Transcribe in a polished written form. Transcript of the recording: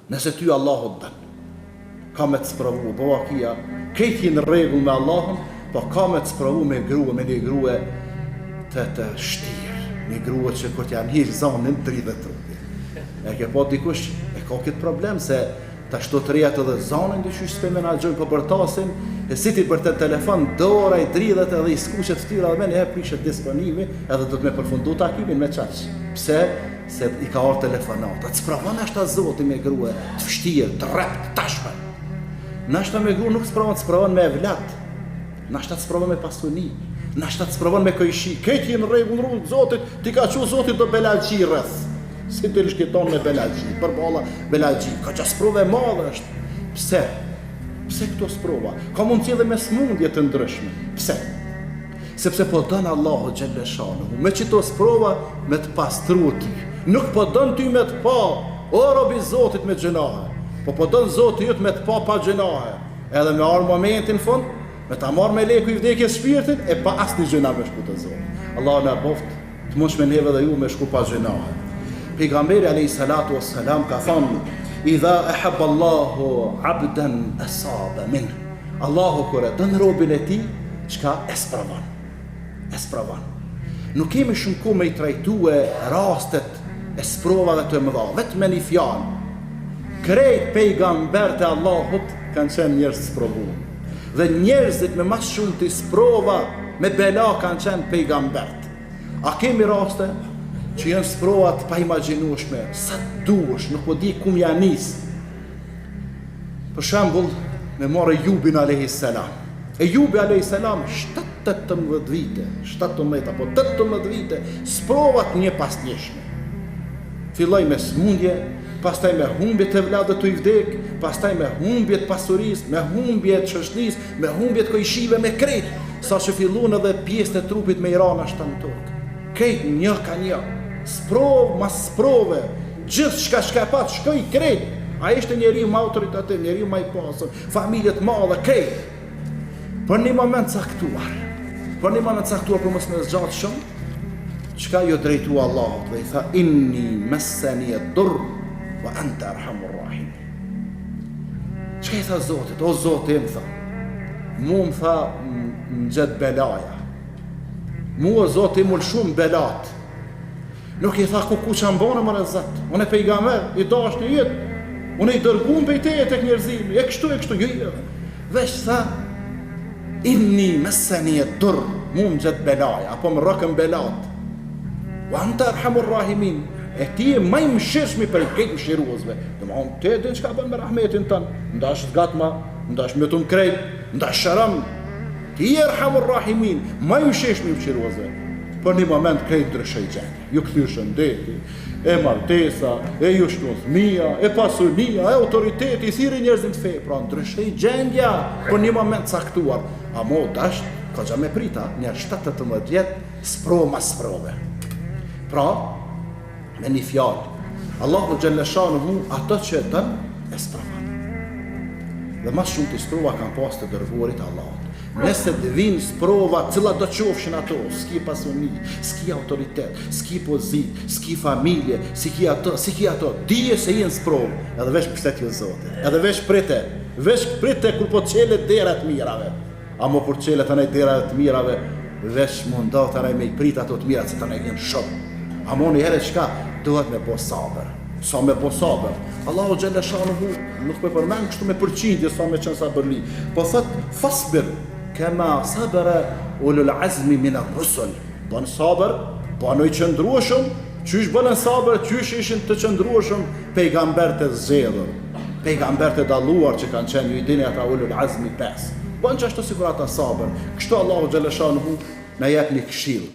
Nëse ty Allahu të dënë, ka me të spravu, bëva kia, këti në rregull me Allahun, po ka me të spravu me një grue të shtirë, një grue që kur t'ja njërë zonin 30 trupi. E ke po dikush, e ka këtë problem se ta shto të rejat edhe zonin, dy qysh s'pe menagjojnë për bërtasin, e si ti për të telefon, dora i dridhet edhe i skuqet të tyra dhe me një prishet disponimi, edhe do të me përfundu takimin me qaq. Pse? Se i ka orë telefonata. Të spravon ashta zoti me grue, të fështirë, të rep, të tashme. Nashta me grue nuk spravon, të spravon me evlat. Nashta të spravon me pasuni. Nashta të spravon me këjshi. Këti në rregull, zotit, ti ka që zotit do belagji rreth. Si të lëshkiton me belagji, për bala belagji. Ka që sprove madhe është. Pse? Pse këto sprova? Ka mund t'jedhe me smundje të ndryshme. Pse? Sepse po dënë Allahu Gjelleshanu, me qito sprova me të pastru ti. Nuk po dënë ty me të pa, o robi Zotit me gjënahe, po dënë Zotit jëtë me të pa gjënahe. Edhe me arë momentin fund, me ta marë me leku i vdekjes shpirtin, e pa asë një gjëna me shku të Zotit. Allah në boft, të mund shme neve dhe ju me shku pa gjënahe. Pejgamberi a.s. ka thonë, idha e habba Allahu abden asaba min. Allahu kure dënë robin e ti, qka e spravan. Nuk kemi shumë ku me i trajtue rastet e sprovave të mëdha, vetë me një fjalë. Krejt pejgambert e Allahut kanë qenë njerëz të sprovuar. Dhe njerëzit me mas shumë të sprova me bela kanë qenë pejgambert. A kemi raste që janë sprovat pa imagjinueshme, sa duhesh, nuk po di ku m'ja nis. Për shembull, me marrë Ejubin a.s. Ejubi a.s. 18 vite, 17 apo 18 vite, sprovat një pas njëshme. Filloj me smundje, pastaj me humbje të vladët të i vdek, pastaj me humbje të pasuris, me humbje të shëshnis, me humbje të kojshive, me krejt, sa që fillun edhe pjesë të trupit me Iran ashtë në tokë. Krejt një ka një, sprov mas sprove, gjithë shka e pat, shkoj krejt. A ishte njeri më autoritativ, njeri më i pasur, familjet madhe, krejt. Për një moment caktuar, për mos me zgjatë shumë, qka jo drejtu Allahut dhe i tha, inni meseni e dur, wa anta arhamur rahim. Qka i tha Zotit? O Zotit, më tha, mu më tha më gjithë belaja. Mu o Zotit mu shumë belat. Nuk i tha ku që ambone më rezat. Unë e pejgamber, i dash një jetë. Unë i dërgun për i te e tek njerëzimi. E kështu, veç tha, inni meseni e dur, mu më gjithë belaja, apo më rëkën belat. Wa anta arhamur rahimin, e ti e maj më shirëshmi për i këtë më shiruazve. Dhe ma unë, te din që ka bën me rahmetin tënë, ndash zgatma, ndash me të në krejt, ndash shëram. Ti e arhamur rahimin, maj më shirëshmi më shiruazve. Për një moment krejt ndryshoj gjendje. Ju këthyr shëndeti, e martesa, e ju shtu thmia, e pasunia, e autoriteti, i thiri njerëzim të fej. Pra ndryshoj gjendja për një moment caktuar. A mo dasht, ka gja me prita, njerë 17 vjet, sprov mas sprove. Pra, me një fjallë, Allahu Gjelleshanu ato që e dënë, e spravan. Dhe mas shumë të sprova kanë pas të dërguarit Allahut. Nëse të vinë sprova, cila do qofshin ato, s'ki pasuni, s'ki autoritet, s'ki pozit, s'ki familje, s'ki ato, dije se jenë sprovë, edhe vesh pështet jo Zotit, edhe vesh prite kur po qelet derat mirave. A mo kur qelet të nej derat mirave, vesh mundoh të nej me i prit ato të mirat, se të nej vjen shumë. A mo një herë qka, duhet me bo sabër. Sa me bo sabër. Allahu Gjelleshanu nuk me përmen kështu me përqindje sa me qenë sabërli. Po thët, fasbir, kema sabëra ulul azmi min ar-rusul. Bën sabër, banoj qëndrueshëm, qysh bënën sabër, qysh ishin të qëndrueshëm pejgambert e zgjedhur, pejgambert e dalluar që kanë qenë, ju i dini ata ulul azmi 5. Bën që ashtu sigur ata sabër. Kështu Allahu Gjelleshanu na jep një këshill.